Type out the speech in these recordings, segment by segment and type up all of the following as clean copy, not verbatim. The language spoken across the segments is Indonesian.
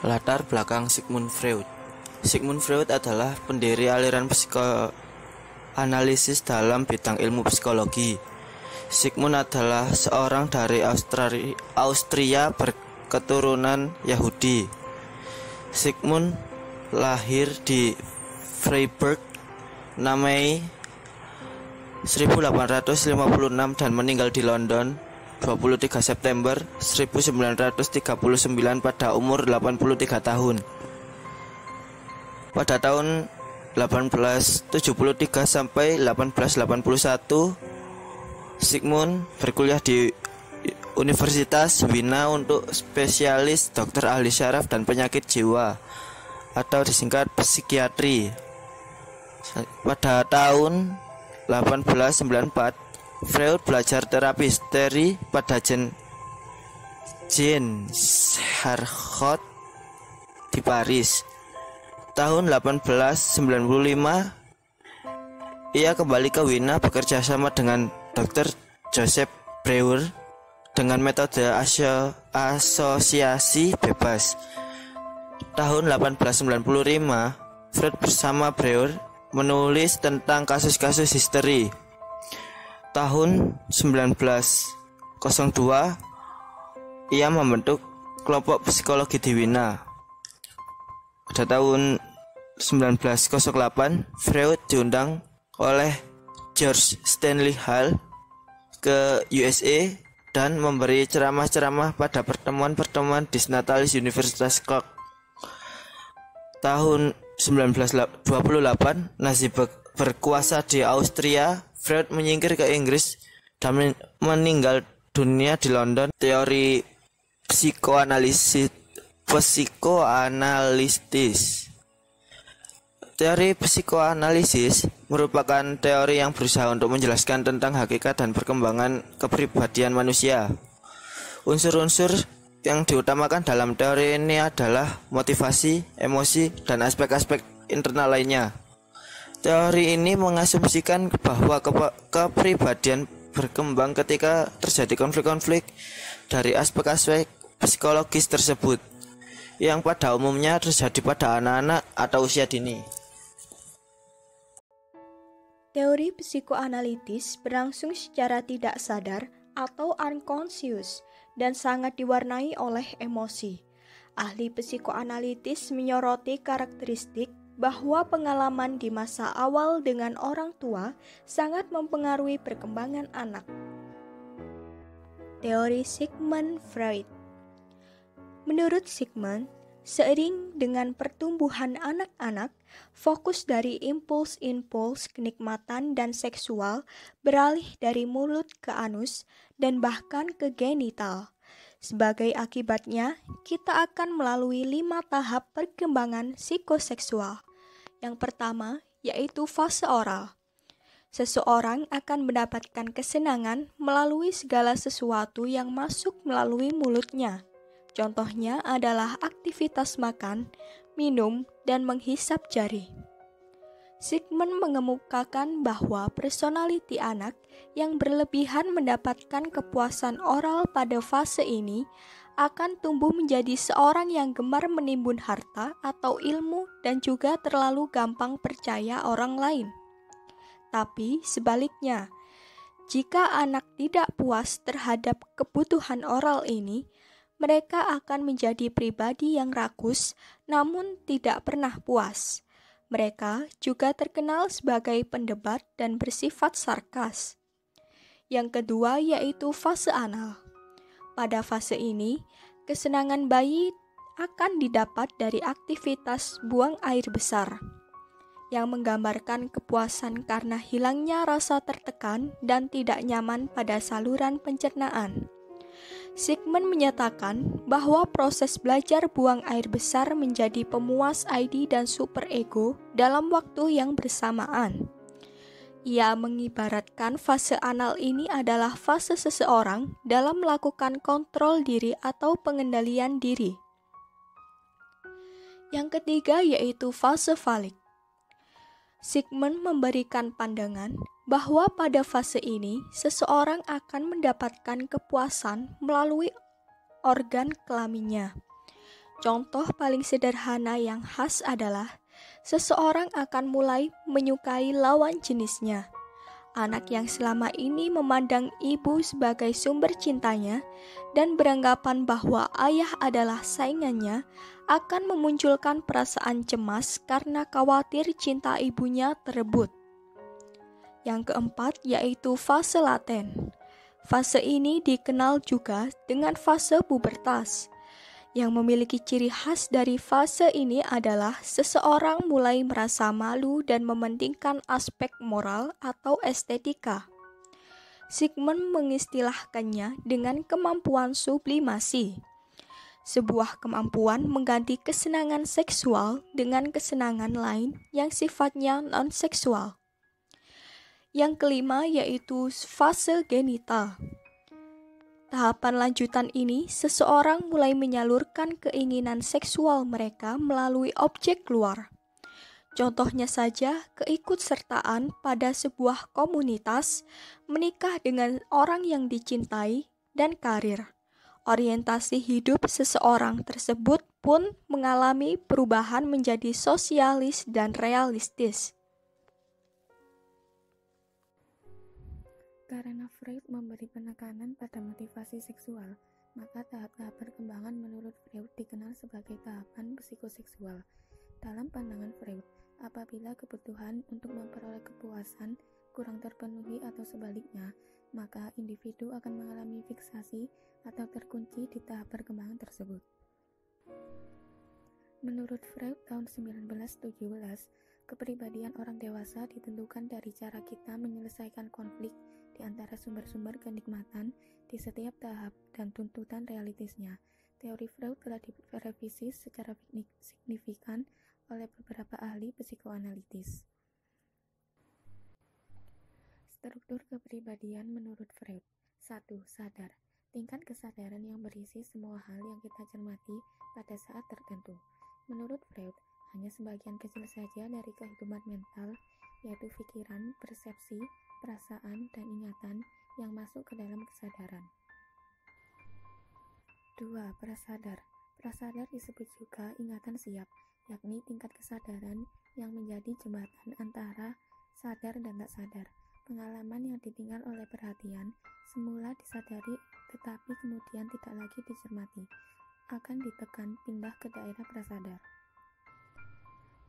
Latar belakang Sigmund Freud. Sigmund Freud adalah pendiri aliran psikoanalisis dalam bidang ilmu psikologi. Sigmund adalah seorang dari Austria berketurunan Yahudi. Sigmund lahir di Freiburg, Mei 1856 dan meninggal di London 23 September 1939 pada umur 83 tahun. Pada tahun 1873 sampai 1881, Sigmund berkuliah di Universitas Wina untuk spesialis dokter ahli syaraf dan penyakit jiwa atau disingkat psikiatri. Pada tahun 1894, Freud belajar terapi histeri pada Jean Charcot di Paris. Tahun 1895, ia kembali ke Wina bekerja sama dengan Dr. Joseph Breuer dengan metode asosiasi bebas. Tahun 1895, Freud bersama Breuer menulis tentang kasus-kasus histeri. Tahun 1902, ia membentuk kelompok psikologi di Wina. Pada tahun 1908, Freud diundang oleh George Stanley Hall ke USA dan memberi ceramah-ceramah pada pertemuan-pertemuan di Natalis Universitas Cork. Tahun 1928, Nazi berkuasa di Austria. Freud menyingkir ke Inggris dan meninggal dunia di London. Teori psikoanalisis. Teori psikoanalisis merupakan teori yang berusaha untuk menjelaskan tentang hakikat dan perkembangan kepribadian manusia. Unsur-unsur yang diutamakan dalam teori ini adalah motivasi, emosi, dan aspek-aspek internal lainnya. Teori ini mengasumsikan bahwa kepribadian berkembang ketika terjadi konflik-konflik dari aspek-aspek psikologis tersebut, yang pada umumnya terjadi pada anak-anak atau usia dini. Teori psikoanalitis berlangsung secara tidak sadar atau unconscious dan sangat diwarnai oleh emosi. Ahli psikoanalitis menyoroti karakteristik bahwa pengalaman di masa awal dengan orang tua sangat mempengaruhi perkembangan anak. Teori Sigmund Freud. Menurut Sigmund, seiring dengan pertumbuhan anak-anak, fokus dari impuls-impuls kenikmatan dan seksual beralih dari mulut ke anus dan bahkan ke genital. Sebagai akibatnya, kita akan melalui 5 tahap perkembangan psikoseksual. Yang pertama, yaitu fase oral. Seseorang akan mendapatkan kesenangan melalui segala sesuatu yang masuk melalui mulutnya. Contohnya adalah aktivitas makan, minum, dan menghisap jari. Sigmund mengemukakan bahwa personaliti anak yang berlebihan mendapatkan kepuasan oral pada fase ini akan tumbuh menjadi seorang yang gemar menimbun harta atau ilmu dan juga terlalu gampang percaya orang lain. Tapi sebaliknya, jika anak tidak puas terhadap kebutuhan oral ini, mereka akan menjadi pribadi yang rakus namun tidak pernah puas. Mereka juga terkenal sebagai pendebat dan bersifat sarkas. Yang kedua yaitu fase anal. Pada fase ini, kesenangan bayi akan didapat dari aktivitas buang air besar, yang menggambarkan kepuasan karena hilangnya rasa tertekan dan tidak nyaman pada saluran pencernaan. Sigmund menyatakan bahwa proses belajar buang air besar menjadi pemuas ID dan superego dalam waktu yang bersamaan. Ia mengibaratkan fase anal ini adalah fase seseorang dalam melakukan kontrol diri atau pengendalian diri. Yang ketiga yaitu fase falik. Sigmund memberikan pandangan bahwa pada fase ini seseorang akan mendapatkan kepuasan melalui organ kelaminnya. Contoh paling sederhana yang khas adalah seseorang akan mulai menyukai lawan jenisnya. Anak yang selama ini memandang ibu sebagai sumber cintanya dan beranggapan bahwa ayah adalah saingannya akan memunculkan perasaan cemas karena khawatir cinta ibunya terebut. Yang keempat yaitu fase laten. Fase ini dikenal juga dengan fase pubertas. Yang memiliki ciri khas dari fase ini adalah seseorang mulai merasa malu dan mementingkan aspek moral atau estetika. Sigmund mengistilahkannya dengan kemampuan sublimasi. Sebuah kemampuan mengganti kesenangan seksual dengan kesenangan lain yang sifatnya non-seksual. Yang kelima yaitu fase genital. Tahapan lanjutan ini, seseorang mulai menyalurkan keinginan seksual mereka melalui objek luar. Contohnya saja, keikutsertaan pada sebuah komunitas, menikah dengan orang yang dicintai, dan karir. Orientasi hidup seseorang tersebut pun mengalami perubahan menjadi sosialis dan realistis. Karena Freud memberi penekanan pada motivasi seksual, maka tahap-tahap perkembangan menurut Freud dikenal sebagai tahapan psikoseksual. Dalam pandangan Freud, apabila kebutuhan untuk memperoleh kepuasan kurang terpenuhi atau sebaliknya, maka individu akan mengalami fiksasi atau terkunci di tahap perkembangan tersebut. Menurut Freud tahun 1917, kepribadian orang dewasa ditentukan dari cara kita menyelesaikan konflik di antara sumber-sumber kenikmatan di setiap tahap dan tuntutan realitisnya. Teori Freud telah direvisi secara signifikan oleh beberapa ahli psikoanalitis. Struktur kepribadian menurut Freud. 1. Sadar. Tingkat kesadaran yang berisi semua hal yang kita cermati pada saat tertentu. Menurut Freud, hanya sebagian kecil saja dari kehidupan mental, yaitu pikiran, persepsi, perasaan, dan ingatan yang masuk ke dalam kesadaran. 2. Prasadar. Prasadar disebut juga ingatan siap, yakni tingkat kesadaran yang menjadi jembatan antara sadar dan tak sadar. Pengalaman yang ditinggal oleh perhatian, semula disadari tetapi kemudian tidak lagi dicermati, akan ditekan pindah ke daerah prasadar.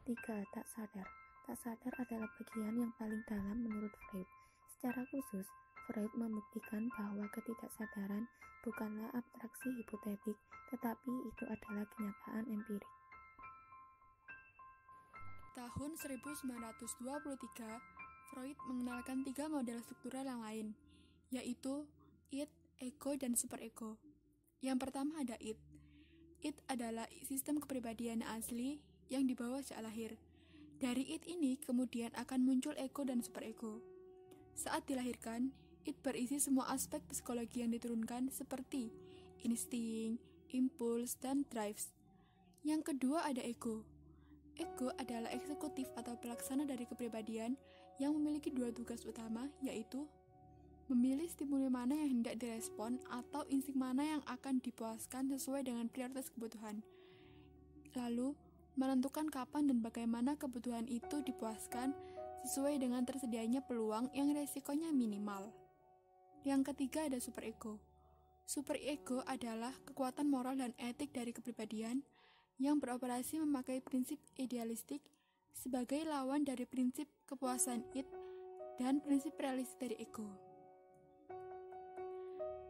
3. Tak sadar. Tak sadar adalah bagian yang paling dalam menurut Freud. Secara khusus, Freud membuktikan bahwa ketidaksadaran bukanlah abstraksi hipotetik, tetapi itu adalah kenyataan empirik. Tahun 1923, Freud mengenalkan 3 model struktural yang lain, yaitu id, ego, dan superego. Yang pertama ada id. Id adalah sistem kepribadian asli yang dibawa sejak lahir. Dari id ini kemudian akan muncul ego dan superego. Saat dilahirkan, id berisi semua aspek psikologi yang diturunkan seperti insting, impuls, dan drives. Yang kedua ada ego. Ego adalah eksekutif atau pelaksana dari kepribadian yang memiliki 2 tugas utama, yaitu memilih stimuli mana yang hendak direspon atau insting mana yang akan dipuaskan sesuai dengan prioritas kebutuhan. Lalu, menentukan kapan dan bagaimana kebutuhan itu dipuaskan sesuai dengan tersedianya peluang yang resikonya minimal. Yang ketiga ada superego. Superego adalah kekuatan moral dan etik dari kepribadian yang beroperasi memakai prinsip idealistik sebagai lawan dari prinsip kepuasan id dan prinsip realistis dari ego.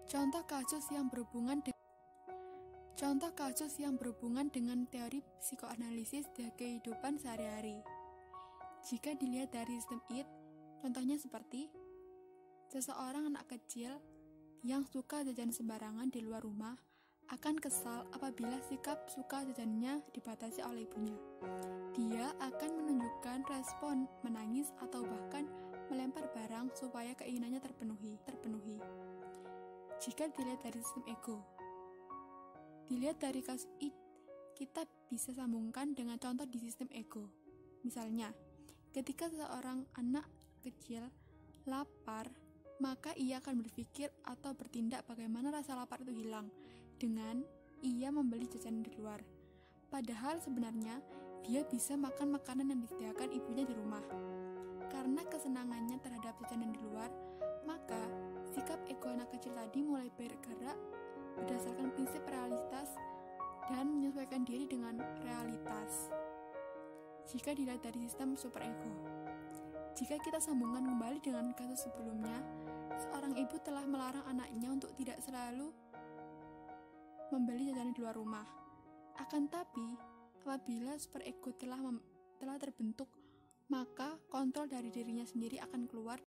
Contoh kasus yang berhubungan dengan teori psikoanalisis dan kehidupan sehari-hari. Jika dilihat dari sistem id, contohnya seperti seseorang anak kecil yang suka jajan sembarangan di luar rumah akan kesal apabila sikap suka jajannya dibatasi oleh ibunya. Dia akan menunjukkan respon menangis atau bahkan melempar barang supaya keinginannya terpenuhi. Jika dilihat dari sistem ego, dilihat dari kasus id, kita bisa sambungkan dengan contoh di sistem ego. Misalnya, ketika seorang anak kecil lapar, maka ia akan berpikir atau bertindak bagaimana rasa lapar itu hilang dengan ia membeli jajanan di luar. Padahal sebenarnya dia bisa makan makanan yang disediakan ibunya di rumah. Karena kesenangannya terhadap jajanan di luar, maka sikap ego anak kecil tadi mulai bergerak berdasarkan prinsip realitas dan menyesuaikan diri dengan realitas. Jika dilihat dari sistem superego, jika kita sambungkan kembali dengan kasus sebelumnya, seorang ibu telah melarang anaknya untuk tidak selalu membeli jajanan di luar rumah. Akan tapi, apabila superego telah terbentuk, maka kontrol dari dirinya sendiri akan keluar